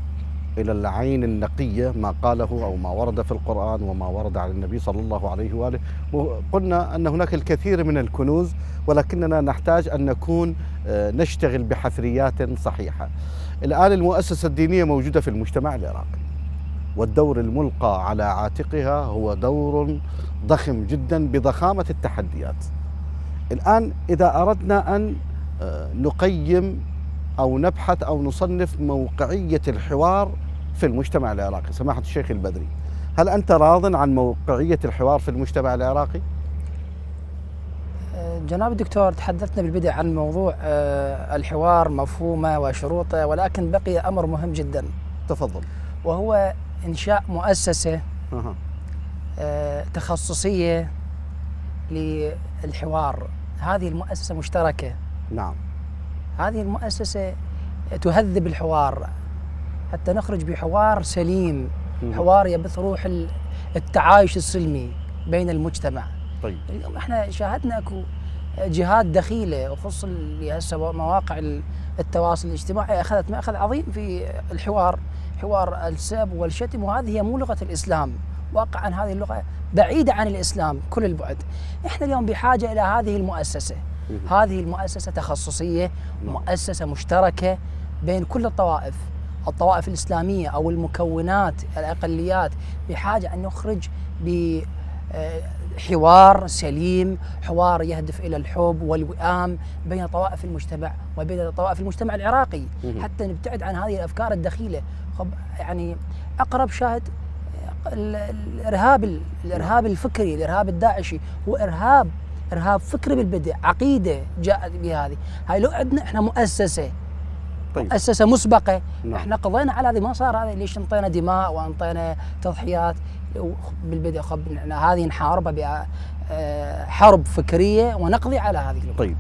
إلى العين النقية، ما قاله أو ما ورد في القرآن وما ورد عن النبي صلى الله عليه وآله. قلنا أن هناك الكثير من الكنوز، ولكننا نحتاج أن نكون نشتغل بحثريات صحيحة. الآن المؤسسة الدينية موجودة في المجتمع العراقي، والدور الملقى على عاتقها هو دور ضخم جدا بضخامة التحديات. الآن إذا أردنا أن نقيم أو نبحث أو نصنف موقعية الحوار في المجتمع العراقي، سماحة الشيخ البدري، هل أنت راض عن موقعية الحوار في المجتمع العراقي؟ جناب الدكتور، تحدثنا بالبدء عن موضوع الحوار، مفهومه وشروطه، ولكن بقي أمر مهم جدا. تفضل. وهو إنشاء مؤسسة تخصصية للحوار. هذه المؤسسة مشتركة. نعم. هذه المؤسسة تهذب الحوار حتى نخرج بحوار سليم، حوار يبث روح التعايش السلمي بين المجتمع. طيب. اليوم احنا شاهدنا اكو جهات دخيلة، وخصوصا اللي هسه مواقع التواصل الاجتماعي اخذت مأخذ عظيم في الحوار، حوار السب والشتم، وهذه هي مو لغة الإسلام. واقعا هذه اللغة بعيدة عن الإسلام كل البعد. احنا اليوم بحاجة إلى هذه المؤسسة. هذه المؤسسة تخصصية، مؤسسة مشتركة بين كل الطوائف الإسلامية أو المكونات الأقليات، بحاجة أن نخرج بحوار سليم، حوار يهدف إلى الحب والوئام بين طوائف المجتمع وبين طوائف المجتمع العراقي، حتى نبتعد عن هذه الأفكار الدخيلة. يعني أقرب شاهد الإرهاب الفكري، الإرهاب الداعشي هو إرهاب فكري بالبدء، عقيدة جاءت بهذه. هاي لو عندنا احنا مؤسسة، طيب. مؤسسة مسبقة، نعم. احنا قضينا على هذه، ما صار هذا. ليش انطينا دماء وانطينا تضحيات بالبدء؟ هذه نحاربها بحرب فكرية ونقضي على هذه الأمور. طيب،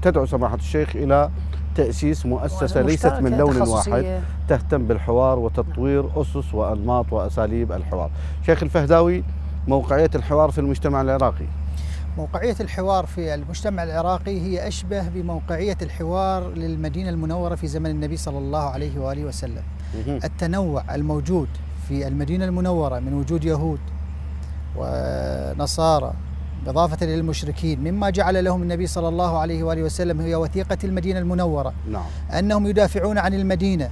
تدعو سماحة الشيخ إلى تأسيس مؤسسة ليست من لون واحد تهتم بالحوار وتطوير أسس وأنماط وأساليب الحوار. شيخ الفهداوي، موقعية الحوار في المجتمع العراقي. موقعية الحوار في المجتمع العراقي هي أشبه بموقعية الحوار للمدينة المنورة في زمن النبي صلى الله عليه وآله وسلم. التنوع الموجود في المدينة المنورة من وجود يهود ونصارى إضافة للمشركين، مما جعل لهم النبي صلى الله عليه وآله وسلم هي وثيقة المدينة المنورة. نعم. أنهم يدافعون عن المدينة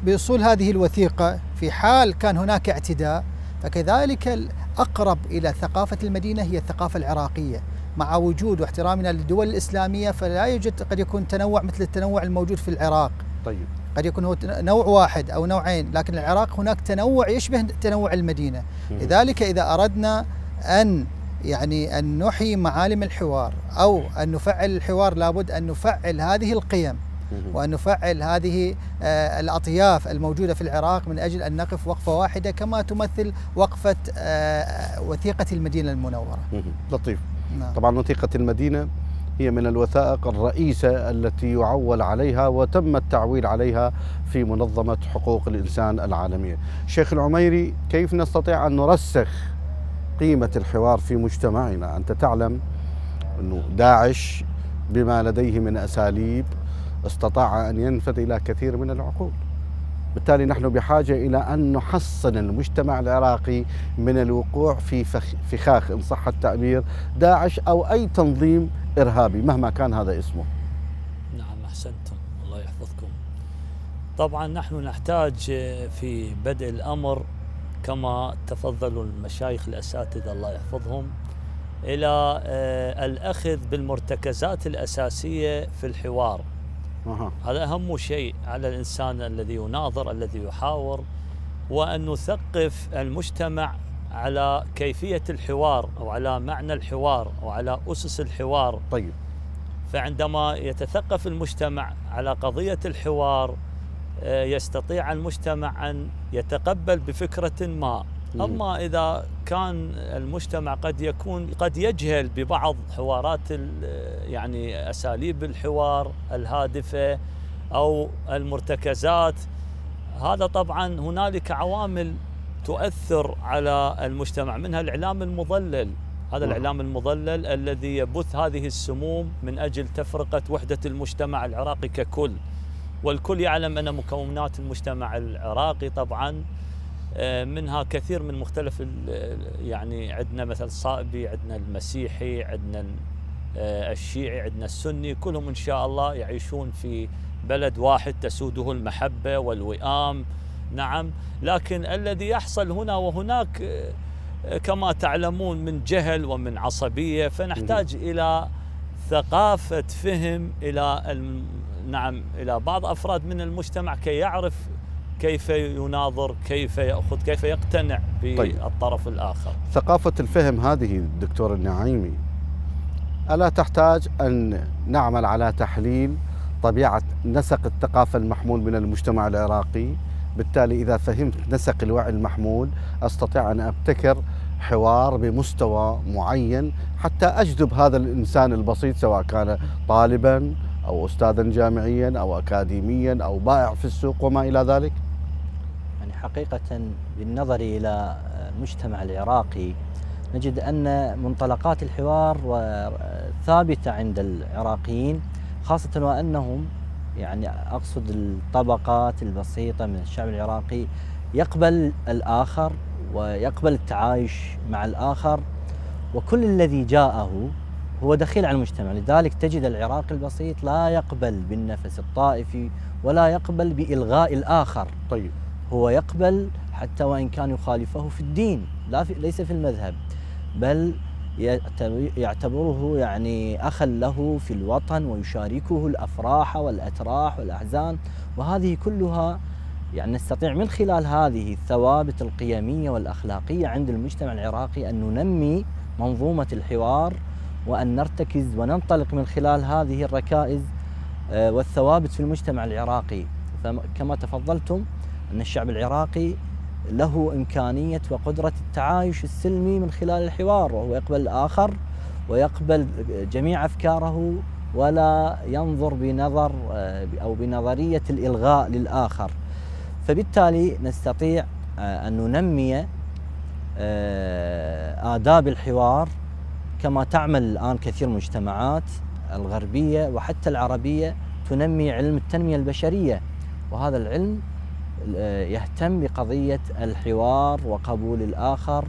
بأصول هذه الوثيقة في حال كان هناك اعتداء. فكذلك الأقرب إلى ثقافة المدينة هي الثقافة العراقية، مع وجود واحترامنا للدول الإسلامية، فلا يوجد قد يكون تنوع مثل التنوع الموجود في العراق. طيب. قد يكون هو نوع واحد أو نوعين، لكن العراق هناك تنوع يشبه تنوع المدينة. لذلك إذا أردنا أن نحيي معالم الحوار أو أن نفعل الحوار، لابد أن نفعل هذه القيم وأن نفعل هذه الأطياف الموجودة في العراق، من أجل أن نقف وقفة واحدة كما تمثل وقفة وثيقة المدينة المنورة. لطيف. نعم. طبعا وثيقة المدينة هي من الوثائق الرئيسة التي يعول عليها وتم التعويل عليها في منظمة حقوق الإنسان العالمية. شيخ العميري، كيف نستطيع أن نرسخ قيمة الحوار في مجتمعنا؟ أنت تعلم أنه داعش بما لديه من أساليب استطاع أن ينفذ إلى كثير من العقول. بالتالي نحن بحاجة إلى أن نحصن المجتمع العراقي من الوقوع في فخاخ إن صح التعبير داعش أو أي تنظيم إرهابي مهما كان هذا اسمه. نعم، أحسنتم، الله يحفظكم. طبعا نحن نحتاج في بدء الأمر كما تفضلوا المشايخ الأساتذة الله يحفظهم إلى الأخذ بالمرتكزات الأساسية في الحوار. هذا أهم شيء على الإنسان الذي يناظر، الذي يحاور، وأن نثقف المجتمع على كيفية الحوار أو على معنى الحوار أو على أسس الحوار. طيب. فعندما يتثقف المجتمع على قضية الحوار يستطيع المجتمع أن يتقبل بفكرة ما. أما إذا كان المجتمع قد يجهل ببعض حوارات يعني أساليب الحوار الهادفة أو المرتكزات، هذا طبعا هنالك عوامل تؤثر على المجتمع، منها الإعلام المضلل. هذا الإعلام المضلل الذي يبث هذه السموم من أجل تفرقة وحدة المجتمع العراقي ككل. والكل يعلم أن مكونات المجتمع العراقي طبعا منها كثير من مختلف، يعني عندنا مثل الصائبي، عندنا المسيحي، عندنا الشيعي، عندنا السني، كلهم إن شاء الله يعيشون في بلد واحد تسوده المحبة والوئام. نعم، لكن الذي يحصل هنا وهناك كما تعلمون من جهل ومن عصبية، فنحتاج إلى ثقافة فهم إلى بعض أفراد من المجتمع كي يعرف كيف يناظر، كيف يأخذ، كيف يقتنع بالطرف الآخر. ثقافة الفهم هذه دكتور النعيمي ألا تحتاج أن نعمل على تحليل طبيعة نسق الثقافة المحمول من المجتمع العراقي؟ بالتالي إذا فهمت نسق الوعي المحمول أستطيع أن أبتكر حوار بمستوى معين حتى أجذب هذا الإنسان البسيط، سواء كان طالبا أو أستاذا جامعيا أو أكاديميا أو بائع في السوق وما إلى ذلك. يعني حقيقة بالنظر إلى المجتمع العراقي نجد أن منطلقات الحوار ثابتة عند العراقيين، خاصة وأنهم يعني أقصد الطبقات البسيطة من الشعب العراقي يقبل الآخر ويقبل التعايش مع الآخر، وكل الذي جاءه هو دخيل على المجتمع. لذلك تجد العراقي البسيط لا يقبل بالنفس الطائفي ولا يقبل بإلغاء الآخر. طيب، هو يقبل حتى وإن كان يخالفه في الدين، ليس في المذهب، بل يعتبره يعني أخا له في الوطن ويشاركه الأفراح والأتراح والأحزان. وهذه كلها يعني نستطيع من خلال هذه الثوابت القيمية والأخلاقية عند المجتمع العراقي أن ننمي منظومة الحوار، وأن نرتكز وننطلق من خلال هذه الركائز والثوابت في المجتمع العراقي. فكما تفضلتم أن الشعب العراقي له إمكانية وقدرة التعايش السلمي من خلال الحوار، وهو يقبل الآخر ويقبل جميع أفكاره ولا ينظر بنظر أو بنظرية الإلغاء للآخر. فبالتالي نستطيع أن ننمي آداب الحوار كما تعمل الآن كثير من المجتمعات الغربية وحتى العربية، تنمي علم التنمية البشرية، وهذا العلم يهتم بقضية الحوار وقبول الآخر.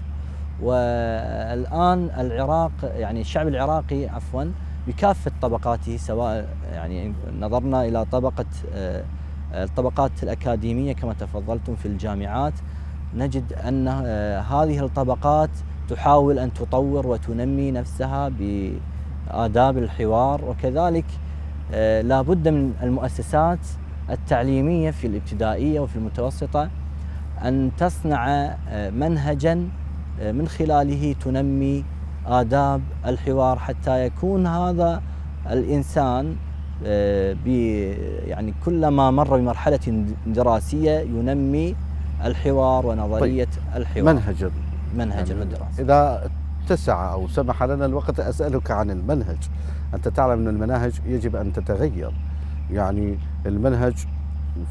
والآن العراق يعني الشعب العراقي عفوا بكافة طبقاته، سواء يعني نظرنا إلى الطبقات الأكاديمية كما تفضلتم في الجامعات، نجد أن هذه الطبقات تحاول أن تطور وتنمي نفسها بآداب الحوار. وكذلك لا بد من المؤسسات التعليمية في الابتدائية وفي المتوسطة أن تصنع منهجا من خلاله تنمي آداب الحوار، حتى يكون هذا الإنسان يعني كلما مر بمرحلة دراسية ينمي الحوار ونظرية الحوار منهجا الدراسي. إذا اتسع أو سمح لنا الوقت أسألك عن المنهج. أنت تعلم أن المناهج يجب أن تتغير، يعني المنهج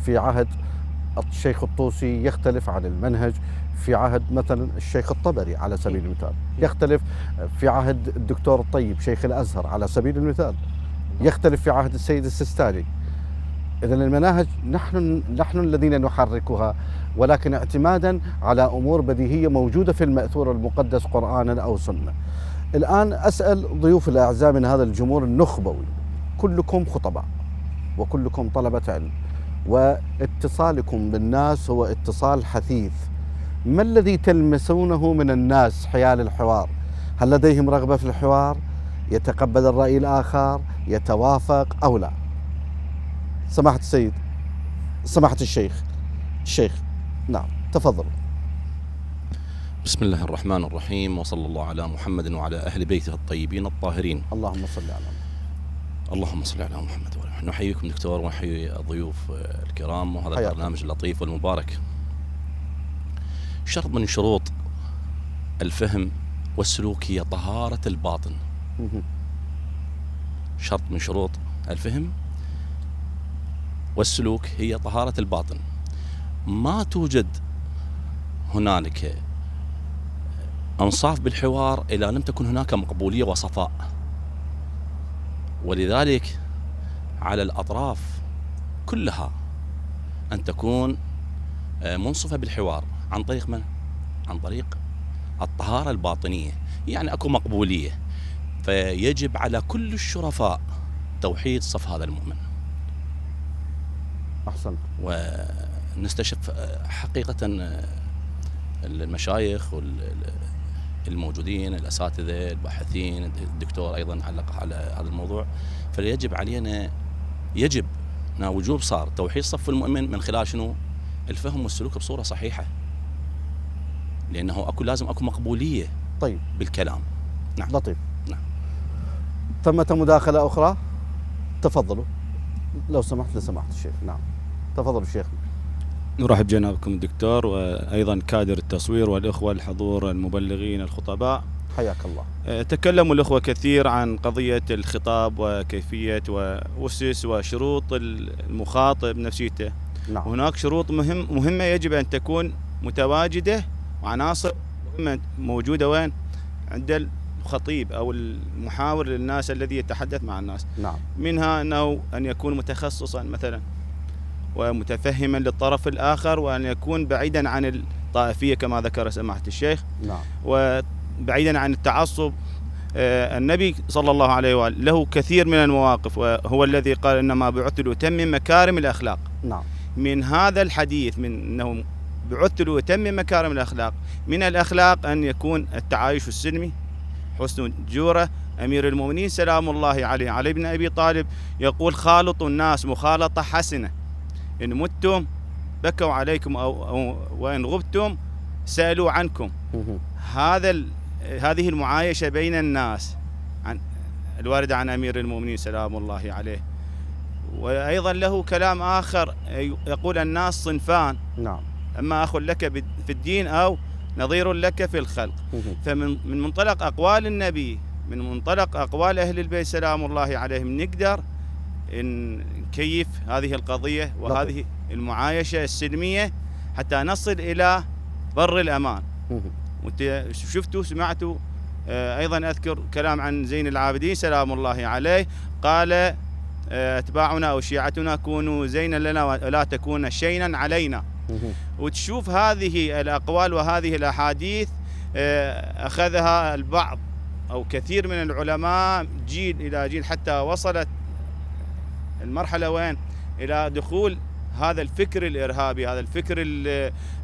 في عهد الشيخ الطوسي يختلف عن المنهج في عهد مثلا الشيخ الطبري على سبيل المثال، يختلف في عهد الدكتور الطيب شيخ الأزهر على سبيل المثال، يختلف في عهد السيد السيستاني. إذا المناهج نحن الذين نحركها، ولكن اعتمادا على أمور بديهية موجودة في المأثور المقدس قرآنا أو سنة. الآن أسأل ضيوف الأعزاء من هذا الجمهور النخبوي، كلكم خطباء وكلكم طلبة علم، واتصالكم بالناس هو اتصال حثيث. ما الذي تلمسونه من الناس حيال الحوار؟ هل لديهم رغبة في الحوار؟ يتقبل الرأي الآخر؟ يتوافق أو لا؟ سماحة السيد، سماحة الشيخ نعم تفضل. بسم الله الرحمن الرحيم، وصلى الله على محمد وعلى أهل بيته الطيبين الطاهرين. اللهم صل على محمد. اللهم صل على محمد وعلى محمد. نحييكم دكتور ونحيي الضيوف الكرام وهذا البرنامج اللطيف والمبارك. شرط من شروط الفهم والسلوك هي طهارة الباطن. شرط من شروط الفهم والسلوك هي طهارة الباطن. ما توجد هنالك انصاف بالحوار إذا لم تكن هناك مقبولية وصفاء، ولذلك على الأطراف كلها أن تكون منصفة بالحوار. عن طريق من؟ عن طريق الطهارة الباطنية، يعني أكو مقبولية. فيجب على كل الشرفاء توحيد صف هذا المؤمن. أحسن. ونستشف حقيقة المشايخ الموجودين، الأساتذة الباحثين، الدكتور أيضا علق على هذا الموضوع. فيجب علينا، يجب وجوب صار توحيد صف المؤمن من خلال شنو؟ الفهم والسلوك بصورة صحيحة، لأنه لازم أكو مقبولية طيب بالكلام. نعم. لطيف. نعم. ثمة مداخلة أخرى؟ تفضلوا لو سمحت لسماحة الشيخ. نعم تفضلوا الشيخ. نرحب بجنابكم الدكتور، وأيضا كادر التصوير والإخوة الحضور المبلغين الخطباء، حياك الله. تكلموا الأخوة كثير عن قضية الخطاب وكيفية وأسس وشروط المخاطب نفسيته. نعم. هناك شروط مهمة يجب أن تكون متواجدة، وعناصر مهمة موجودة وين؟ عند الخطيب أو المحاور للناس الذي يتحدث مع الناس. نعم. منها أنه أن يكون متخصصا مثلا ومتفهما للطرف الآخر، وأن يكون بعيدا عن الطائفية كما ذكر سماحة الشيخ. نعم. وبعيدا عن التعصب. النبي صلى الله عليه وآله له كثير من المواقف، وهو الذي قال إنما بعثت لأتمم مكارم الأخلاق. نعم. من هذا الحديث من أنه بعثت لأتمم مكارم الأخلاق، من الأخلاق أن يكون التعايش السلمي، حسن الجورة. أمير المؤمنين سلام الله عليه علي بن أبي طالب يقول: خالطوا الناس مخالطة حسنة، إن متم بكوا عليكم أو وإن غبتم سألوا عنكم. هذه المعايشة بين الناس عن الواردة عن أمير المؤمنين سلام الله عليه. وأيضا له كلام آخر يقول: الناس صنفان، نعم، أما أخ لك في الدين أو نظير لك في الخلق. فمن منطلق أقوال النبي، من منطلق أقوال أهل البيت سلام الله عليهم، نقدر نكيف هذه القضية وهذه المعايشة السلمية حتى نصل إلى بر الأمان. وانت شفتوا سمعتوا أيضا أذكر كلام عن زين العابدين سلام الله عليه، قال: أتباعنا أو شيعتنا كونوا زينا لنا ولا تكون شينا علينا. وتشوف هذه الأقوال وهذه الأحاديث أخذها البعض أو كثير من العلماء جيل إلى جيل، حتى وصلت المرحلة وين؟ إلى دخول هذا الفكر الإرهابي، هذا الفكر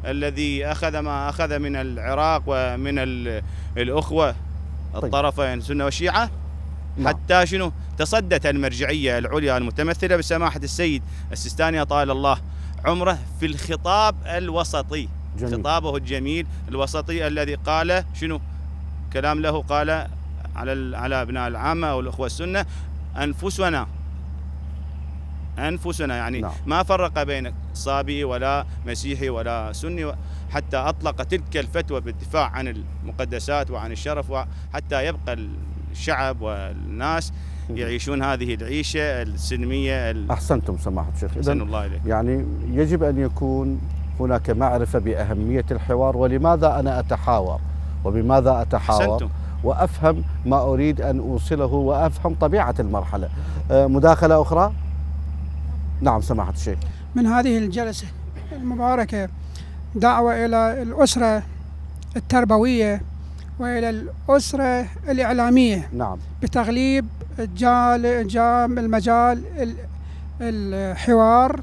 الذي أخذ ما أخذ من العراق ومن الأخوة الطرفين سنة وشيعة، حتى شنو؟ تصدت المرجعية العليا المتمثلة بسماحة السيد السيستاني طال الله عمره في الخطاب الوسطي، خطابه الجميل الوسطي الذي قال شنو؟ كلام له قال على أبناء العامة أو الأخوة السنة: أنفسنا يعني نعم. ما فرق بين صابئي ولا مسيحي ولا سني، حتى أطلق تلك الفتوى بالدفاع عن المقدسات وعن الشرف، حتى يبقى الشعب والناس يعيشون هذه العيشة السلمية. أحسنتم سماحة الشيخ. أحسن الله إليك. يعني يجب أن يكون هناك معرفة بأهمية الحوار، ولماذا أنا أتحاور وبماذا أتحاور. أحسنتم. وأفهم ما أريد أن أوصله وأفهم طبيعة المرحلة. مداخلة أخرى؟ نعم سماحة الشيخ. من هذه الجلسة المباركة دعوة إلى الأسرة التربوية وإلى الأسرة الإعلامية. نعم. بتغليب المجال الحوار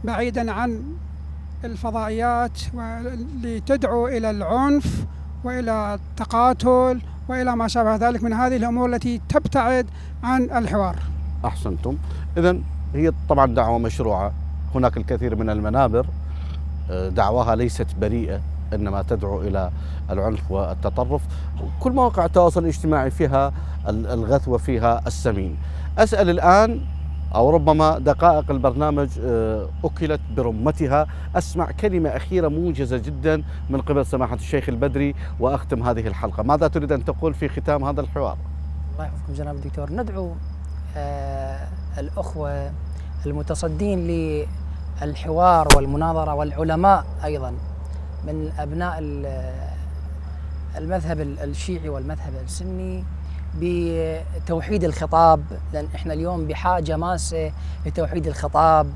بعيدا عن الفضائيات واللي تدعو إلى العنف وإلى التقاتل وإلى ما شابه ذلك من هذه الأمور التي تبتعد عن الحوار. أحسنتم. إذن هي طبعا دعوة مشروعة، هناك الكثير من المنابر دعواها ليست بريئة، إنما تدعو إلى العنف والتطرف. كل مواقع التواصل الاجتماعي فيها الغث وفيها السمين. أسأل الآن، أو ربما دقائق البرنامج أكلت برمتها، أسمع كلمة أخيرة موجزة جدا من قبل سماحة الشيخ البدري وأختم هذه الحلقة. ماذا تريد أن تقول في ختام هذا الحوار؟ الله يحفظكم جناب الدكتور. ندعو الأخوة المتصدين للحوار والمناظرة والعلماء أيضا من أبناء المذهب الشيعي والمذهب السني بتوحيد الخطاب، لأن إحنا اليوم بحاجة ماسة لتوحيد الخطاب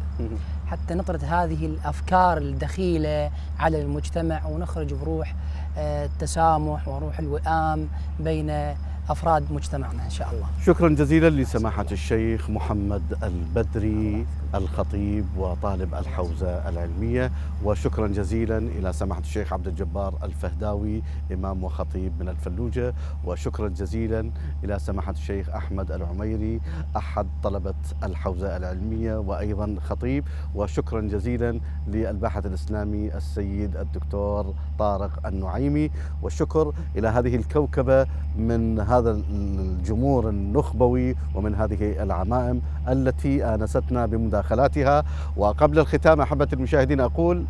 حتى نطرد هذه الأفكار الدخيلة على المجتمع ونخرج بروح التسامح وروح الوئام بين أفراد مجتمعنا إن شاء الله. شكرا جزيلا لسماحة الشيخ محمد البدري الخطيب وطالب الحوزة العلمية، وشكرا جزيلا إلى سماحة الشيخ عبد الجبار الفهداوي إمام وخطيب من الفلوجة، وشكرا جزيلا إلى سماحة الشيخ أحمد العميري أحد طلبة الحوزة العلمية وأيضا خطيب، وشكرا جزيلا للباحث الإسلامي السيد الدكتور طارق النعيمي، والشكر إلى هذه الكوكبة من هذا الجمهور النخبوي ومن هذه العمائم التي آنستنا بمداخلاتها. وقبل الختام أحبة المشاهدين أقول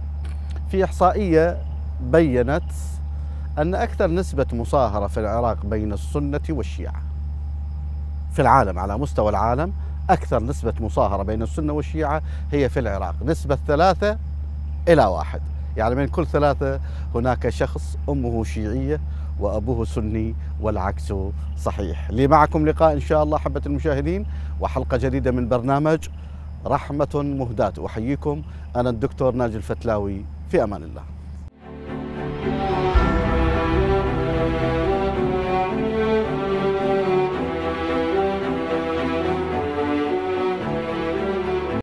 في إحصائية بيّنت أن أكثر نسبة مصاهرة في العراق بين السنة والشيعة في العالم، على مستوى العالم أكثر نسبة مصاهرة بين السنة والشيعة هي في العراق، نسبة 3:1، يعني من كل 3 هناك شخص أمه شيعية وأبوه سني والعكس صحيح. لي معكم لقاء إن شاء الله أحبة المشاهدين وحلقة جديدة من برنامج رحمة مهداة. أحييكم، أنا الدكتور ناجي الفتلاوي، في أمان الله.